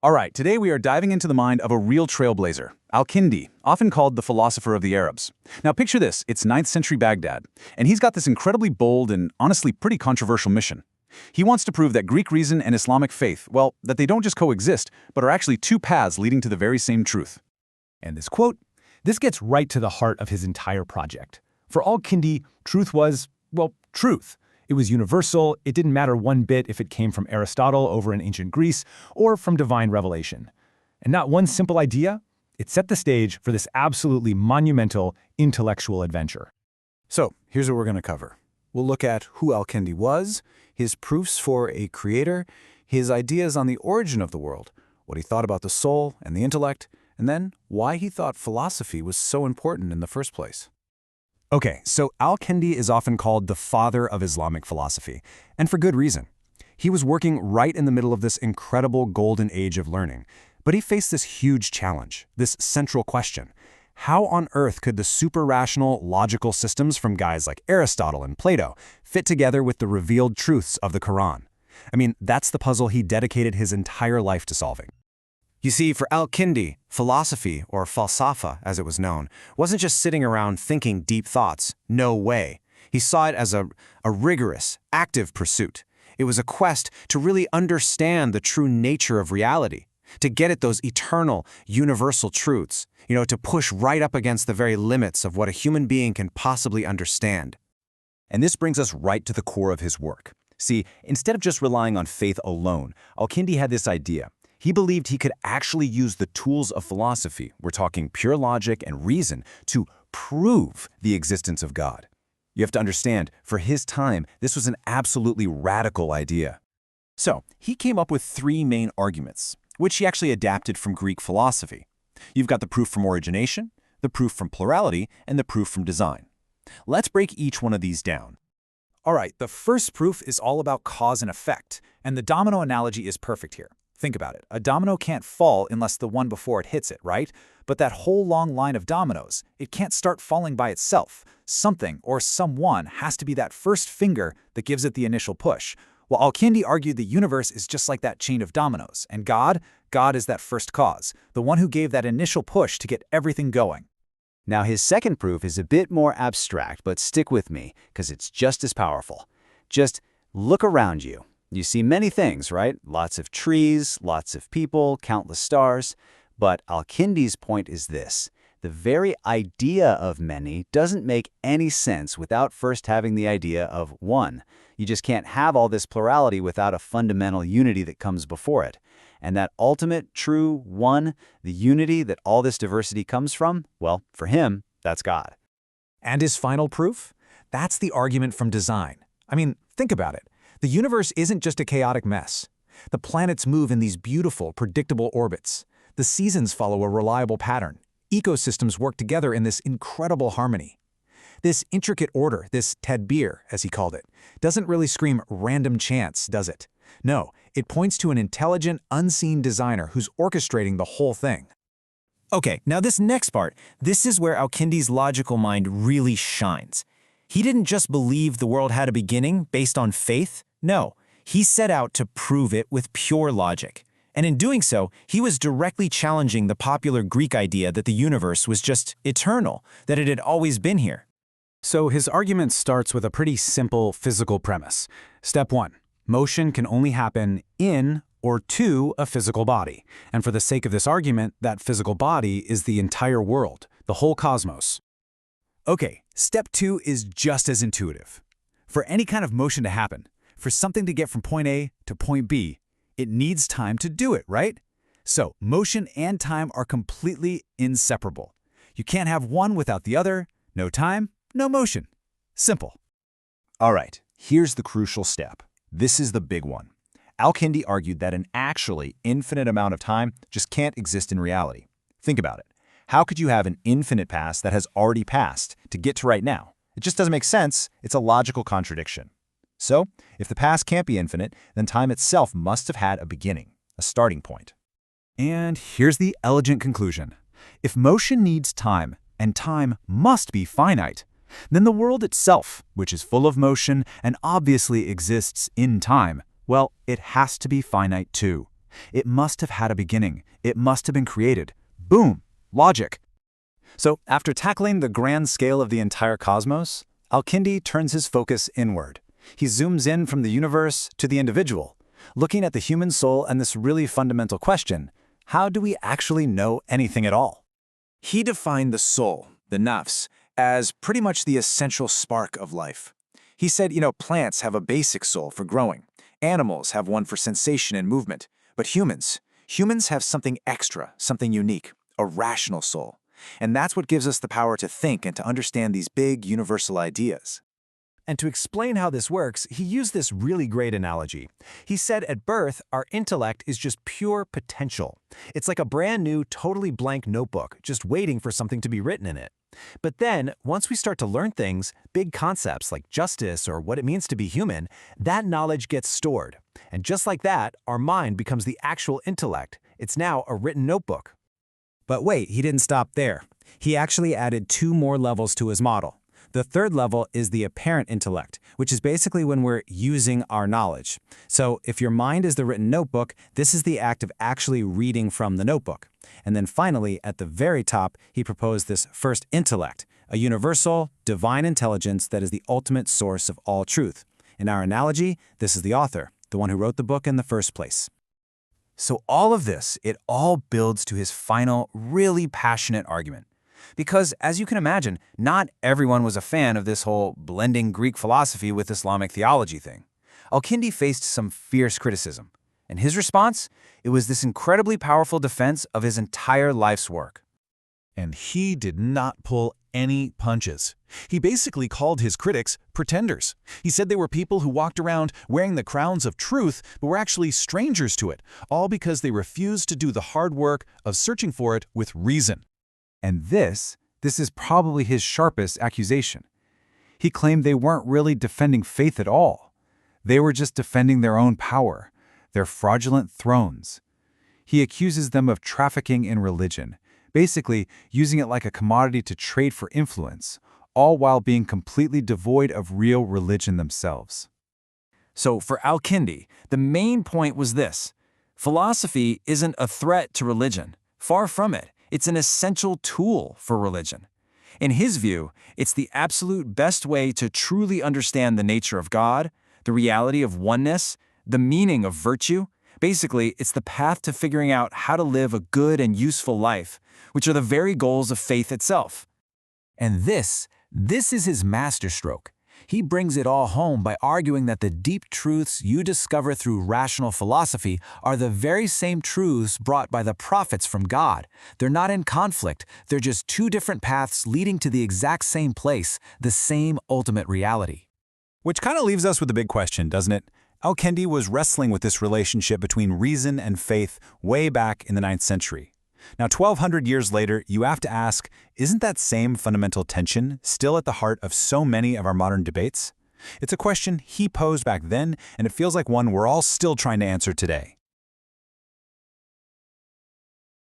All right, today we are diving into the mind of a real trailblazer, Al-Kindi, often called the philosopher of the Arabs. Now picture this, it's 9th century Baghdad, and he's got this incredibly bold and honestly pretty controversial mission. He wants to prove that Greek reason and Islamic faith, well, that they don't just coexist, but are actually two paths leading to the very same truth. And this quote, this gets right to the heart of his entire project. For Al-Kindi, truth was, well, truth. It was universal. It didn't matter one bit if it came from Aristotle over in ancient Greece or from divine revelation. And not one simple idea, it set the stage for this absolutely monumental intellectual adventure. So, here's what we're going to cover. We'll look at who Al-Kindi was, his proofs for a creator, his ideas on the origin of the world, what he thought about the soul and the intellect, and then why he thought philosophy was so important in the first place. Okay, so Al-Kindi is often called the father of Islamic philosophy, and for good reason. He was working right in the middle of this incredible golden age of learning, but he faced this huge challenge, this central question. How on earth could the super-rational, logical systems from guys like Aristotle and Plato fit together with the revealed truths of the Quran? I mean, that's the puzzle he dedicated his entire life to solving. You see, for Al-Kindi, philosophy, or falsafa as it was known, wasn't just sitting around thinking deep thoughts. No way. He saw it as a rigorous, active pursuit. It was a quest to really understand the true nature of reality, to get at those eternal, universal truths, to push right up against the very limits of what a human being can possibly understand. And this brings us right to the core of his work. See, instead of just relying on faith alone, Al-Kindi had this idea. He believed he could actually use the tools of philosophy, we're talking pure logic and reason, to prove the existence of God. You have to understand, for his time, this was an absolutely radical idea. So, he came up with three main arguments, which he actually adapted from Greek philosophy. You've got the proof from origination, the proof from plurality, and the proof from design. Let's break each one of these down. All right, the first proof is all about cause and effect, and the domino analogy is perfect here. Think about it. A domino can't fall unless the one before it hits it, right? But that whole long line of dominoes, it can't start falling by itself. Something or someone has to be that first finger that gives it the initial push. Well, Al-Kindi argued the universe is just like that chain of dominoes, and God is that first cause, the one who gave that initial push to get everything going. Now, his second proof is a bit more abstract, but stick with me, because it's just as powerful. Just look around you. You see many things, right? Lots of trees, lots of people, countless stars. But Al-Kindi's point is this. The very idea of many doesn't make any sense without first having the idea of one. You just can't have all this plurality without a fundamental unity that comes before it. And that ultimate, true one, the unity that all this diversity comes from, well, for him, that's God. And his final proof? That's the argument from design. I mean, think about it. The universe isn't just a chaotic mess. The planets move in these beautiful, predictable orbits. The seasons follow a reliable pattern. Ecosystems work together in this incredible harmony. This intricate order, this tadbir, as he called it, doesn't really scream random chance, does it? No, it points to an intelligent, unseen designer who's orchestrating the whole thing. Okay, now this next part, this is where Al-Kindi's logical mind really shines. He didn't just believe the world had a beginning based on faith. No, he set out to prove it with pure logic. And in doing so, he was directly challenging the popular Greek idea that the universe was just eternal, that it had always been here. So his argument starts with a pretty simple physical premise. Step 1. Motion can only happen in or to a physical body. And for the sake of this argument, that physical body is the entire world, the whole cosmos. Okay, step 2 is just as intuitive. For any kind of motion to happen, for something to get from point A to point B, it needs time to do it, right? So motion and time are completely inseparable. You can't have one without the other. No time, no motion. Simple. All right, here's the crucial step. This is the big one. Al-Kindi argued that an actually infinite amount of time just can't exist in reality. Think about it. How could you have an infinite past that has already passed to get to right now? It just doesn't make sense. It's a logical contradiction. So, if the past can't be infinite, then time itself must have had a beginning, a starting point. And here's the elegant conclusion. If motion needs time, and time must be finite, then the world itself, which is full of motion and obviously exists in time, well, it has to be finite too. It must have had a beginning. It must have been created. Boom! Logic. So, after tackling the grand scale of the entire cosmos, Kindi turns his focus inward. He zooms in from the universe to the individual, looking at the human soul and this really fundamental question: how do we actually know anything at all? He defined the soul, the nafs, as pretty much the essential spark of life. He said, plants have a basic soul for growing. Animals have one for sensation and movement. But humans have something extra, something unique, a rational soul. And that's what gives us the power to think and to understand these big universal ideas. And to explain how this works, he used this really great analogy. He said at birth, our intellect is just pure potential. It's like a brand new, totally blank notebook, just waiting for something to be written in it. But then, once we start to learn things, big concepts like justice or what it means to be human, that knowledge gets stored. And just like that, our mind becomes the actual intellect. It's now a written notebook. But wait, he didn't stop there. He actually added 2 more levels to his model. The third level is the apparent intellect, which is basically when we're using our knowledge. So if your mind is the written notebook, this is the act of actually reading from the notebook. And then finally, at the very top, he proposed this first intellect, a universal, divine intelligence that is the ultimate source of all truth. In our analogy, this is the author, the one who wrote the book in the first place. So all of this, it all builds to his final, really passionate argument. Because, as you can imagine, not everyone was a fan of this whole blending Greek philosophy with Islamic theology thing. Kindi faced some fierce criticism. And his response? It was this incredibly powerful defense of his entire life's work. And he did not pull any punches. He basically called his critics pretenders. He said they were people who walked around wearing the crowns of truth, but were actually strangers to it, all because they refused to do the hard work of searching for it with reason. And this is probably his sharpest accusation. He claimed they weren't really defending faith at all. They were just defending their own power, their fraudulent thrones. He accuses them of trafficking in religion, basically using it like a commodity to trade for influence, all while being completely devoid of real religion themselves. So for Kindi, the main point was this: philosophy isn't a threat to religion. Far from it. It's an essential tool for religion. In his view, it's the absolute best way to truly understand the nature of God, the reality of oneness, the meaning of virtue. Basically, it's the path to figuring out how to live a good and useful life, which are the very goals of faith itself. And this is his masterstroke. He brings it all home by arguing that the deep truths you discover through rational philosophy are the very same truths brought by the prophets from God. They're not in conflict, they're just 2 different paths leading to the exact same place, the same ultimate reality. Which kind of leaves us with a big question, doesn't it? Kindi was wrestling with this relationship between reason and faith way back in the 9th century. Now, 1,200 years later, you have to ask, isn't that same fundamental tension still at the heart of so many of our modern debates? It's a question he posed back then, and it feels like one we're all still trying to answer today.